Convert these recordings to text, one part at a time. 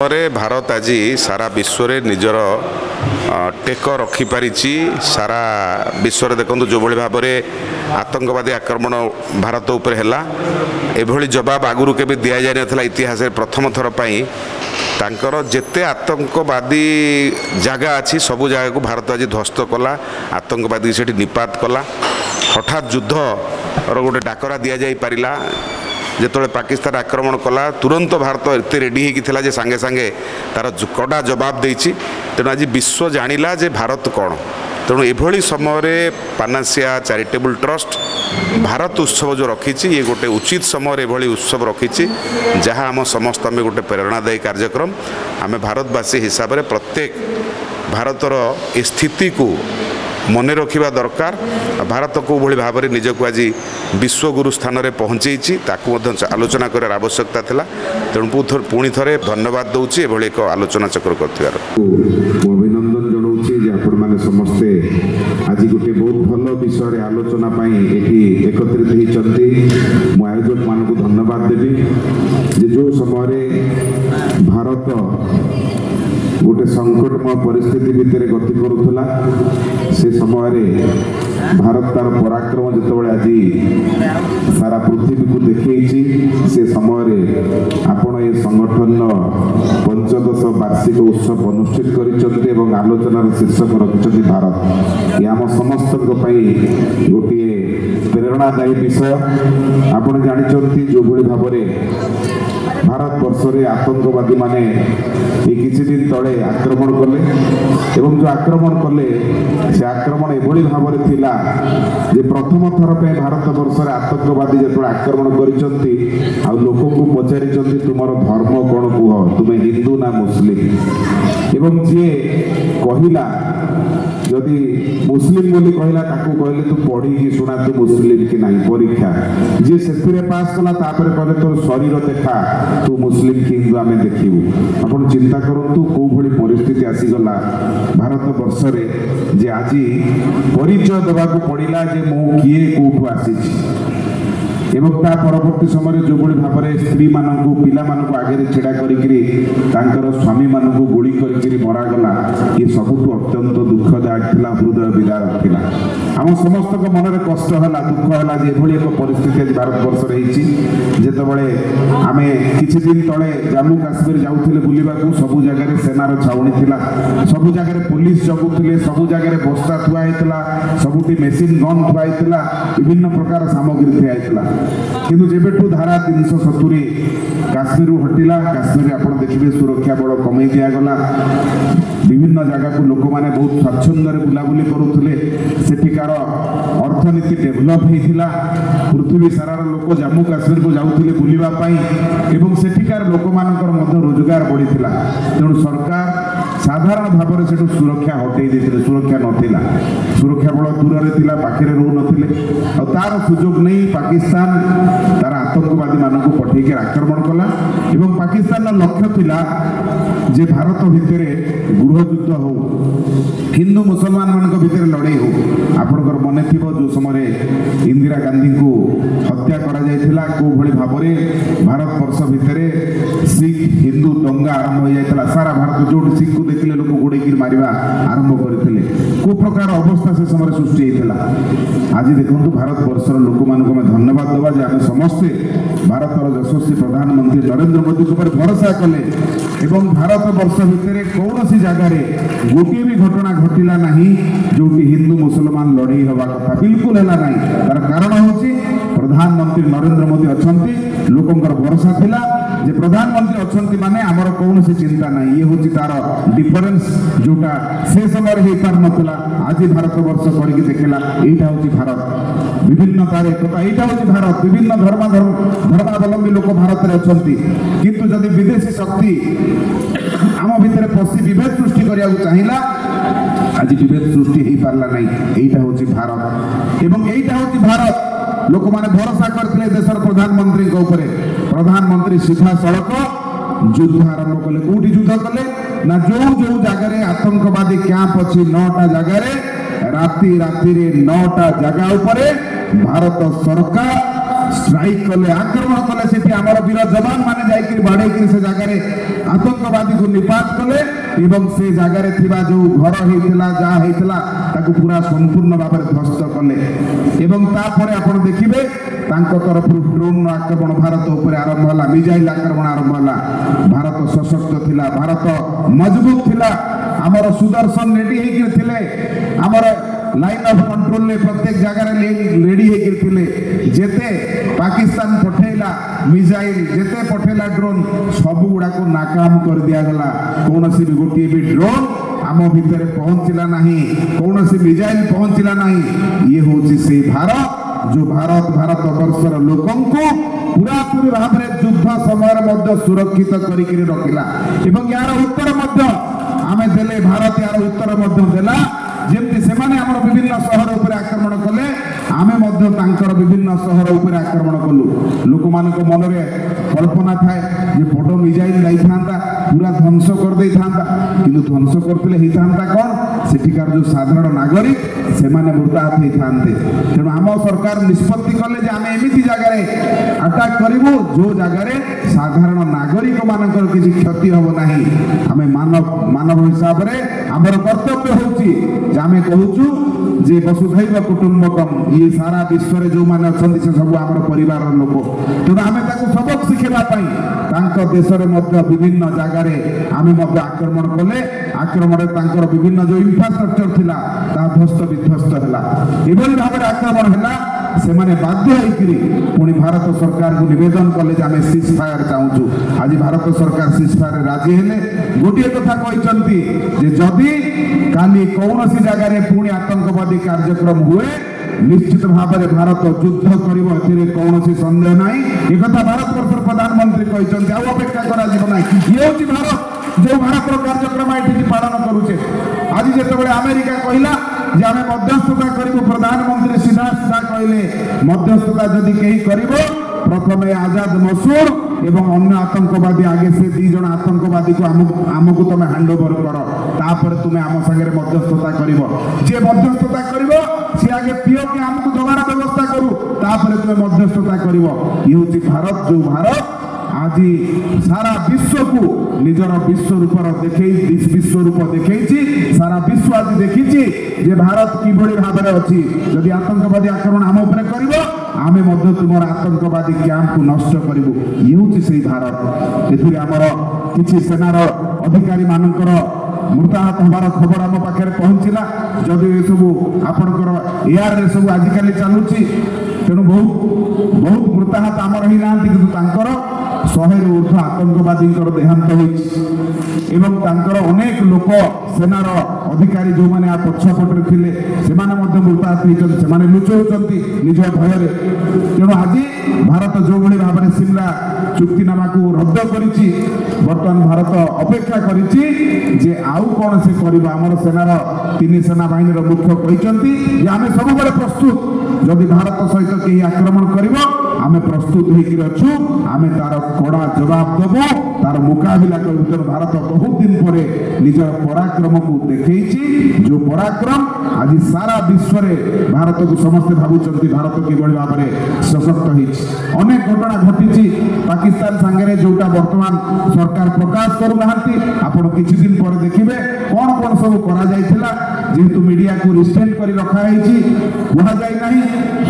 भारत आज सारा विश्व रे निजर टेक रखिपारी सारा विश्व रे देखो जो भाई भाव में आतंकवादी आक्रमण भारत उपर है एभली जवाब आगुरी के दि जाए ना इतिहास प्रथम थर तांकर जेते आतंकवादी जगह अच्छी सबू जगह को भारत आज ध्वस्त कला आतंकवादी से निपात कला हठात युद्ध गोटे डाकरा दि जा पारा जिते पाकिस्तान आक्रमण कला तुरंत भारत एत रेडी होता जे सांगे सांगे तार कड़ा जवाब देती तेणु आज विश्व जानिला जे भारत कौन तेणु एभली समय पानासिया चैरिटेबल ट्रस्ट भारत उत्सव जो रखी ये गोटे उचित समय एभली उत्सव रखी जहाँ आम समस्त आम गोटे प्रेरणादायी कार्यक्रम आम भारतवासी हिसाब से प्रत्येक भारतर स्थिति को मन रखा दरकार भारत को भली भाव में निजक आज विश्वगुरु स्थान में पहुँचे आलोचना कर आवश्यकता था तेणु पुणी थे धन्यवाद दूसरी एभली एक आलोचना चक्र कर अभिनंदन जनाऊँ समस्ते आज गोटे बहुत भल विषय आलोचना एकत्रित होती आयोजक मान को धन्यवाद देवी जो समय भारत गोटे संकटमय परिस्थिति भितर गति करुला से समय भारत तार पराक्रम जो आज सारा पृथ्वी को देखी से समय आपण ये संगठन 15 वार्षिक उत्सव अनुष्ठित कर आलोचनार शीर्षक रखिंट भारत ये आम समस्त गोटे प्रेरणादायी विषय आपण जानते जो भाई भाव में भारत वर्ष रे आतंकवादी माने किसी दिन तले आक्रमण कले एवं जो आक्रमण कले से आक्रमण एभली भाव में थिला जे प्रथम थर पे भारत वर्ष रे आतंकवादी जो आक्रमण करिसंती आ लोक को पचारिसंती तुमर धर्म कौन कह तुम हिंदू ना मुस्लिम एवं जे कहिला जदि मुस्लिम बोली कहला ताकू कहले तू पढ़ी कि सुना तू मुस्लिम कि नहीं परीक्षा जे से पास कला तापर कहले तोर शरीर देखा तू मुस्लिम कि हिंदू आम देखू अपन चिंता करूँ कौ भली परिस्थिति आसीगला भारत वर्ष रे जे आज परिचय देवाक पड़ा जे मु किए कौटू आसी एवं ता परवर्ती समय जो भाई भाव में स्त्री मानू पिला मानू आगे छेड़ा कर स्वामी मानू गुड़ी कर मरागला ये सबुठ अत्यंत दुखदायक था हृदय विदारक था आम समस्त मन में कष्ट है दुख है एभली एक परिस्थिति आज भारत वर्ष जितेबाला आम किसी दिन तले जम्मू काश्मीर जाऊे बुलवा सबू जगह सेनार छाउणी था सबू जगह पुलिस जगुले सबू जगह बस्ता थुआईला सबुठी मेसीन गन थुआईला विभिन्न प्रकार सामग्री थुआईला किंतु जेबेठू धारा 370 काश्मीर हटिला काश्मीर आप देखिए सुरक्षा बल कमे दिगला विभिन्न जगह को लोक मैंने बहुत स्वच्छंद बुलाबुली करुले सेठिकार अर्थनीति डेभलप होता पृथ्वी सारार लोक जम्मू काश्मीर को जाऊे बुलवाई एवं सेठिकार लोक मान रोजगार बढ़ी तेणु सरकार साधारण भाव में से सुरक्षा हटई देते सुरक्षा नाला सुरक्षा बल दूर से पाखे रो ना तार सुजोग नहीं पाकिस्तान तार आतंकवादी मानक पठेक आक्रमण कला एवं पाकिस्तान लक्ष्य थिला जे भारत भितर गृह युद्ध हो हिंदू मुसलमान मान भितर लड़ाई हो आपणकर मन थी जो समय इंदिरा गांधी को हत्या करा कौ भली भाव में भारत वर्ष भितर सिख हिंदू दंगा आरंभ हो जाता सारा भारत जो सिख को देखले लोक गोड़े मारिबा आरंभ करते को प्रकार अवस्था से समय सृष्टि होता आज देखो भारत वर्षर लोक मान धन्यवाद देवा जे आम समस्ते भारतर यशस्वी प्रधानमंत्री नरेंद्र मोदी ऊपर भरोसा कले एवं भारत वर्ष भितर कौन सी जगार गोटे भी घटना घटला नहीं जो हिंदू मुसलमान लड़ई हवा कथा बिल्कुल है ना तार कारण हूँ प्रधानमंत्री नरेंद्र मोदी अच्छा लोकंर भरोसा थिला जे प्रधानमंत्री अच्छा माने आमर कौन सी चिंता ना ये हूँ तार डिफरेन्स जोटा से समय हो पार नाला आज भारत वर्ष करके देखला यहाँ हूँ भारत विभिन्न तार एकता यहाँ हूँ भारत विभिन्न धर्मावलंबी लोक भारत में अच्छा किंतु जदि विदेशी शक्ति आम भितर पशि विभेद सृष्टि करने चाहिए आज विभेद सृष्टि हो पारा ना यहाँ हूँ भारत एवं यहाँ हूँ भारत लोक मैंने भरोसा करते देशर प्रधानमंत्री प्रधानमंत्री सीधा सड़क युद्ध आरंभ कले कौटी युद्ध कले ना जो जो जगार आतंकवादी कैंप अच्छी 9टा जगार राति 9टा जगह उपरे भारत सरकार स्ट्राइक कले आक्रमण कले सेठी आमर वीर जवान माने जाइकरी बाड़ेकरी से जगह आतंकवादी को निपात कले एवं से जगह थिबा जो घर हेतिला जा हेतिला ताकू पूरा संपूर्ण भाव में ध्वस्त कले एवं तापरे आपण देखिबे तांको तरफ ड्रोन आक्रमण भारत ऊपर आरंभ होला मिसाइल आक्रमण आरंभ होला भारत सशक्त थिला भारत मजबूत थिला आमर सुदर्शन रेडी हेकि थिले आमर लाइन ऑफ कंट्रोल ने प्रत्येक जगह रेडी हेकि जेते पाकिस्तान पठेला मिसाइल जेते पठेला ड्रोन सब गुड़ा को नाकाम कर दिया गला कौनसी भी गोटे भी ड्रोन आम भितर पहुंचला नहीं कौनसी मिसाइल पहुंचला नहीं ये होची से भारत जो भारत वर्षर लोकों को पूरा पूरी भाव में युद्ध समय सुरक्षित करके रखिला एवं यार उत्तर मध्य आमे देले भारत यार उत्तर मध्य देला जेमती से माने हमर विभिन्न शहर ऊपर आक्रमण कले आमे मध्य तांकर विभिन्न शहर ऊपर आक्रमण कलु लोक मानक मन रे कल्पना थाए जे बड़ मिसाइल जाई थांता पूरा ध्वंस कर दे थांता किंतु ध्वंस करथिले ही थांता कोन सेठिकार जो साधारण नागरिक से माने मृताहत ही थांते तेणु आम सरकार निष्पत्ति कले जे आमे एमिति जगह रे अटैक करिवो जो जगह रे साधारण नागरिक मानकर किछि क्षति होबो नाही आमे मानव हिसाब रे हमर कर्तव्य होची जे आमे कहूचु जे वसुधैव कुटुंबकम ये सारा विश्व रे जो माने अछंती से सब हमर परिवार लोक तेणु आमे ताकू सबक शिखेबा पई तांको देश रे मध्य विभिन्न जगह रे आमे मध्य आक्रमण कले आक्रमण रे तांकर विभिन्न जो इंफ्रास्ट्रक्चर थिला ता ध्वस्त विध्वस्त हला एभली भाव रे आक्रमण हला से माने बाध्य होइकरी पुणी भारत सरकार को निवेदन कले जे आमे सीज फायर चाहूचु आज भारत सरकार सीज फायर राजी हेले गोटे कथा कहिसंती जे जदी काली कौनसी जगह रे पुणी आतंकवादी कार्यक्रम हुए निश्चित भाव में भारत युद्ध करिवो एथिरे कौनसी संदेह नाही ए कथा भारत वर्षर प्रधानमंत्री कहिसंती आ अपेक्षा करा जिवो नाही ये होची भारत जो भारत कार्यक्रम एठी पालन करूचे आज जेतेबेले अमेरिका कहिला जे आमे मध्यस्थता करिवो प्रधानमंत्री सीधा सीधा कहले मध्यस्थता जदि केही करिवो प्रथमे आजाद मसूर एवं अन्य आतंकवादी आगे से 2 जन आतंकवादी को आमको तुम हैंड ओवर कर तापर तुम आम संगे मध्यस्थता करिवो जे मध्यस्थता करिवो से आगे पियो के आमको दबार व्यवस्था करू तापर तुम मध्यस्थता करिवो ये होची भारत जो भारत आज सारा विश्व को निजर विश्व रूप विश्व रूप देखी सारा विश्व आज देखी जे भारत किभली भाव में अच्छी जदि आतंकवादी आक्रमण आम उपर कर आमे मध्य तुम आतंकवादी कैंप को नष्ट करूँ ये हूँ से भारत एथिरे आमर किछि सेनार अधिकारी मानकर मृताहत हमार खबर आम पाखे पहुँचला जदि ये सब आपणकर एआर रे सब आजिकल चलुची तेणु बहुत मृताहत आमर ही ना किंतु तांकर 100 ରୁ ऊर्ध्व आतंकवादी देहांत एवं तांकर अनेक लोक सेनार अधिकारी जो मैंने पछपटे थिले सेमाने मध्य मृताहत होइछन सेमाने लुचौछंती निज भय तेणु आज भारत जो भली भाव में सिमला चुक्तिनामा को रद्द करिछि वर्तमान भारत अपेक्षा करिछि जे आउ कोन से करबा हमर सेनार 3 सेना बाहिनीर मुख्य कहिसंती जे आमे सब बेले प्रस्तुत जदि भारत सहित कहीं आक्रमण करिवो आमे प्रस्तुत होइकि अछु आमे तार कड़ा जवाब देबो तार मुकाबला करबो भारत बहुत दिन परे निजर पराक्रम को देखैछि जो पराक्रम आज सारा विश्व रे भारत को समस्त भाबुचंती भारत की बड़ी भाव में सशक्त होइछि अनेक घटना घटिछि पाकिस्तान संगे जोटा वर्तमान सरकार प्रकाश करू नाहंती आपण किछि दिन पर देखिबे कोन कोन सब करा जायतिला जेतु मीडिया को रिस्ट्रेंट करी रखा हैछि कहा जाय नाही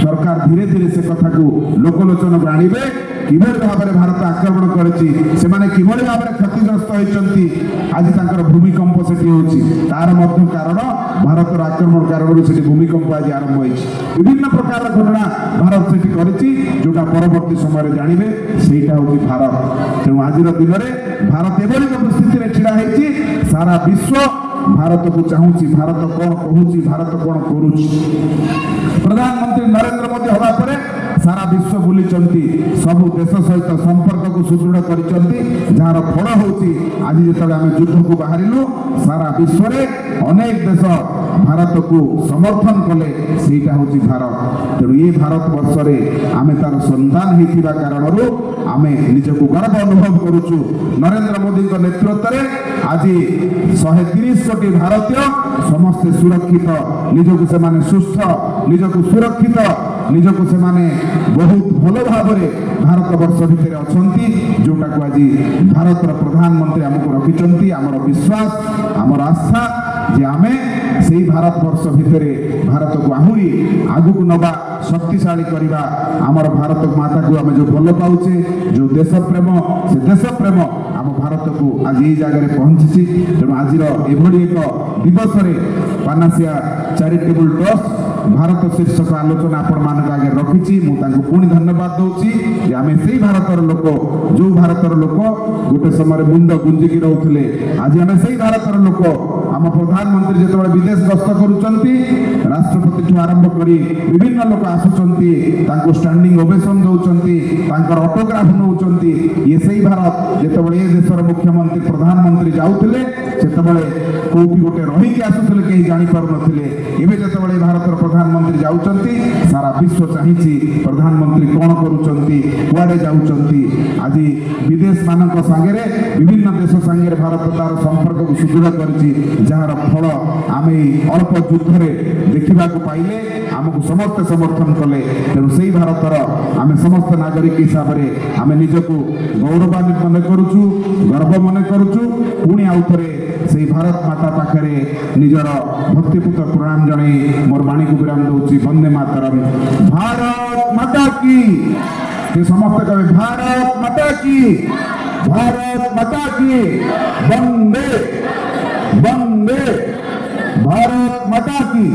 सरकार धीरे धीरे से कथा को लोकलोचन को आनिबे किभली भाव में भारत आक्रमण करिछि सेमाने किभली भाव में क्षतिग्रस्त होइचंती आज तांकर भूमिकंप सेठी होछि तार मध्य कारण भारत आक्रमण कारण सेठी भूमिकंप आज आरंभ होइछि विभिन्न प्रकार घटना भारत सेठी करिछि जोटा परवर्ती समय जानिबे सेटा होछि भारत तेणु आज दिन में भारत एभली परिस्थिति रे छिड़ा हैछि सारा विश्व भारत को चाहूची भारत कौन कहूची भारत कौन करुची प्रधानमंत्री नरेंद्र मोदी हवा परे सारा विश्व बुली सब देश सहित संपर्क को सुदृढ़ कर जार फल होची आज जो आम युद्ध को बाहरिलु सारा विश्व रे अनेक देश भारत को समर्थन कले सेटा होची भारत तेणु ये भारत वर्ष रे आमे तार संतान होइथिबा कारणरू आमे निजको गर्व अनुभव करूछु नरेंद्र मोदी को नेतृत्व रे आज 130 कोटी भारतीय समस्त सुरक्षित निजको से माने सुस्थ निजको सुरक्षित ନିଜକୁ ସେମାନେ ବହୁତ ଭଲ ଭାବରେ ଭାରତ ବର୍ଷ ଭିତରେ ଅଛନ୍ତି, ଯୋଉଟାକୁ ଆଜି ଭାରତର ପ୍ରଧାନମନ୍ତ୍ରୀ ଆମକୁ ରଖିଛନ୍ତି। ଆମର ବିଶ୍ୱାସ, ଆମର ଆସ୍ଥା ଯେ ଆମେ ସେଇ ଭାରତ ବର୍ଷ ଭିତରେ ଭାରତକୁ ଆହୁରି ଆଗକୁ ନବା, ଶକ୍ତିଶାଳୀ କରିବା। ଆମର ଭାରତ ମାତାକୁ ଆମେ ଯୋଉ ଭଲ ପାଉଛେ, ଯୋଉ ଦେଶ ପ୍ରେମ, ସେ ଦେଶ ପ୍ରେମ ଆମ ଭାରତକୁ ଆଜି ଏଇ ଜାଗାରେ ପହଞ୍ଚିଛି। ତେଣୁ ଆଜିର ଏଭଳି ଏକ ଦିବସରେ ପାନାସିଆ ଚାରିଟେବୁଲ ଟ୍ରଷ୍ଟ ଭାରତ ଶୀର୍ଷକ ଆଲୋଚନା ଆପଣମାନଙ୍କ ଆଗରେ ରଖିଛି। ମୁଁ ତାଙ୍କୁ ପୁଣି ଧନ୍ୟବାଦ ଦଉଛି ଯେ ଆମେ ସେଇ ଭାରତର ଲୋକ, ଯୋଉ ଭାରତର ଲୋକ ଗୋଟେ ସମୟରେ ମୁଣ୍ଡ ଗୁଞ୍ଜିକି ରହୁଥିଲେ, ଆଜି ଆମେ ସେଇ ଭାରତର ଲୋକ। ଆମ ପ୍ରଧାନମନ୍ତ୍ରୀ ଯେତେବେଳେ ବିଦେଶ ଗସ୍ତ କରୁଛନ୍ତି, ରାଷ୍ଟ୍ରପତିଠୁ ଆରମ୍ଭ କରି ବିଭିନ୍ନ ଲୋକ ଆସୁଛନ୍ତି, ତାଙ୍କୁ ଷ୍ଟାଣ୍ଡିଂ ଓଭେସନ ଦଉଛନ୍ତି, ତାଙ୍କର ଅଟୋଗ୍ରାଫ ନେଉଛନ୍ତି। ଇଏ ସେଇ ଭାରତ ଯେତେବେଳେ ଏ ଦେଶର ମୁଖ୍ୟମନ୍ତ୍ରୀ ପ୍ରଧାନମନ୍ତ୍ରୀ ଯାଉଥିଲେ, ସେତେବେଳେ କୋଉଠି ଗୋଟେ ରହିକି ଆସୁଥିଲେ, କେହି ଜାଣିପାରୁନଥିଲେ। ଏବେ ଯେତେବେଳେ ଭାରତର ପ୍ରଧାନମନ୍ତ୍ରୀ ଯାଉଛନ୍ତି, ସାରା ବିଶ୍ୱ ଚାହିଁଛି ପ୍ରଧାନମନ୍ତ୍ରୀ କ'ଣ କରୁଛନ୍ତି, କୁଆଡ଼େ ଯାଉଛନ୍ତି। ଆଜି ବିଦେଶ ମାନଙ୍କ ସାଙ୍ଗରେ, ବିଭିନ୍ନ ଦେଶ ସାଙ୍ଗରେ ଭାରତ ତାର ସମ୍ପର୍କକୁ ସୁଦୃଢ଼ କରିଛି, ଯାହାର ଫଳ ଆମେ ଏଇ ଅଳ୍ପ ଯୁଦ୍ଧରେ ଦେଖିବାକୁ ପାଇଲେ। ଆମକୁ ସମସ୍ତେ ସମର୍ଥନ କଲେ। ତେଣୁ ସେଇ ଭାରତର ଆମେ ସମସ୍ତ ନାଗରିକ ହିସାବରେ ଆମେ ନିଜକୁ ଗୌରବାନ୍ୱିତ ମନେ କରୁଛୁ, ଗର୍ବ ମନେ କରୁଛୁ। ପୁଣି ଆଉ ଥରେ ସେଇ ଭାରତ ମାତା ପାଖରେ ନିଜର ଭକ୍ତିପୂତ ପ୍ରଣାମ ଜଣାଇ ମୋର ବାଣୀକୁ ବିରାମ ଦଉଛି। ବନ୍ଦେ ମାତରମ୍। ଭାରତ ମାତା କି, ସେ ସମସ୍ତେ କହେ ଭାରତ ମାତା କି, ଭାରତ ମାତା କି, ବନ୍ଦେ ବନ୍ଦେ भारत माता की।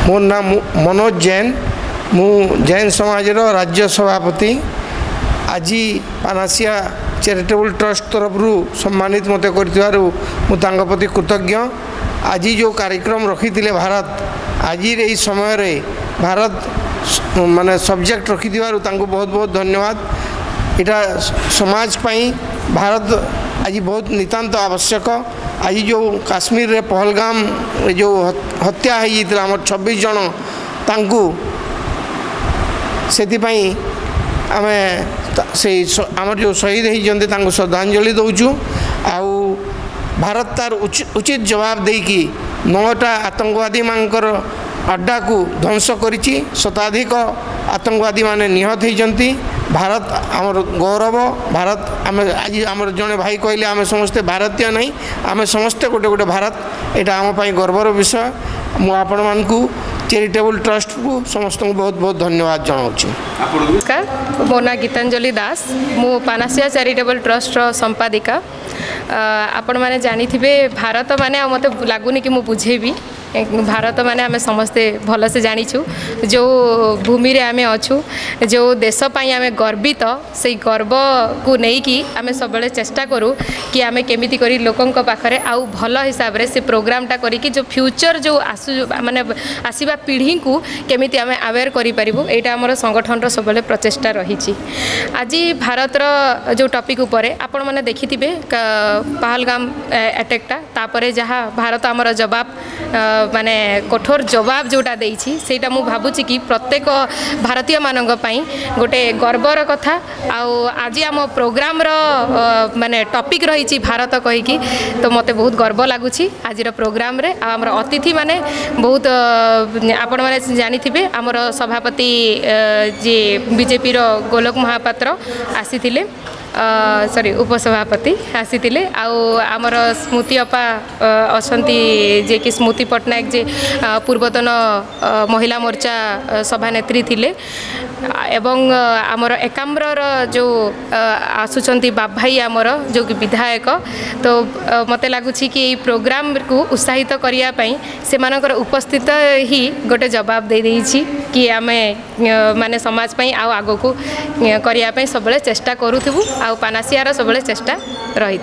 मोर नाम मनोज जैन, मु जैन समाज राज्य सभापति। आज पानासिया चैरिटेबल ट्रस्ट तरफ सम्मानित मत करती कृतज्ञ। आज जो कार्यक्रम रखी भारत, आज यही समय भारत माने सब्जेक्ट रखी बहुत बहुत धन्यवाद। इटा समाज पाई भारत आज बहुत नितांत आवश्यक। आज जो काश्मीर रे पहलगाम जो हत्या होता आम 26 जन तांकु से आम से आम जो शहीद होती श्रद्धांजलि दौचु। आउ भारत तार उचित जवाब देकी 9टा आतंकवादी मानकर अड्डा को ध्वंस करिछि। शताधिक आतंकवादी माने निहत होती। भारत आमर गौरव। भारत आम आज आम जड़े भाई कहले आम समस्ते भारतीय नहीं, आम समस्ते गोटे गोटे भारत। यहाँ आम गर्वर विषय। मु आपण मानकु चैरिटेबल ट्रस्ट को समस्त को बहुत बहुत धन्यवाद जनाऊँ। नमस्कार, मो ना गीतांजलि दास, मु पानासिया चैरिटेबल ट्रस्ट संपादिका। आपण मैंने जानी थे भारत माने मत लगुनि कि मुझे बुझेबी। भारत माने आम समस्ते भल से जानीचु, जो भूमि रे आमे अच्छु, जो देश पाई आमे गर्वित, से गर्व को लेकिन आम सब चेष्टा करूँ कि आम केमिति करी लोकों पाखरे आउ भल हिसाब से प्रोग्रामटा करी जो फ्यूचर जो आसु माने आसीबा पीढ़ी को केमिति आम अवेयर करि परिबु। एटा हमर संगठन सब प्रचेष्टा रही। आज भारत जो टॉपिक उपरे आपण माने देखिथिबे पहलगाम अटैकटा, तापरे जहाँ भारत आमर जवाब माने कठोर जवाब जोटा देइछि, सेटा मु भाबुछि कि प्रत्येक भारतीय मानक पई गोटे गर्वर कथा। आज आम प्रोग्राम माने टॉपिक रही भारत कहीकि, तो मते बहुत गर्व लगुछि आज प्रोग्राम रे। आमर अतिथि माने बहुत आपण माने जानिथिबे आमर सभापति जे बीजेपी रो गोलोक महापात्र आसीथिले, सॉरी उपसभापति आसीथिले। आमर स्मृति अपा असंती जे कि स्मृति पट्टनायक जे पूर्वतन महिला मोर्चा सभानेत्री थिले, एवं आमर एकाम्बर जो आसुचंती बाभाई आमर जो कि विधायक। तो मते लागुछि कि ये प्रोग्राम को उत्साहित करिया पई से मानकर उपस्थित ही गोटे जवाब दे देइछि कि आमे माने समाज पई आगो को करिया पई सबले चेष्टा करूथिबु। पानासियार सबले चेष्टा रही।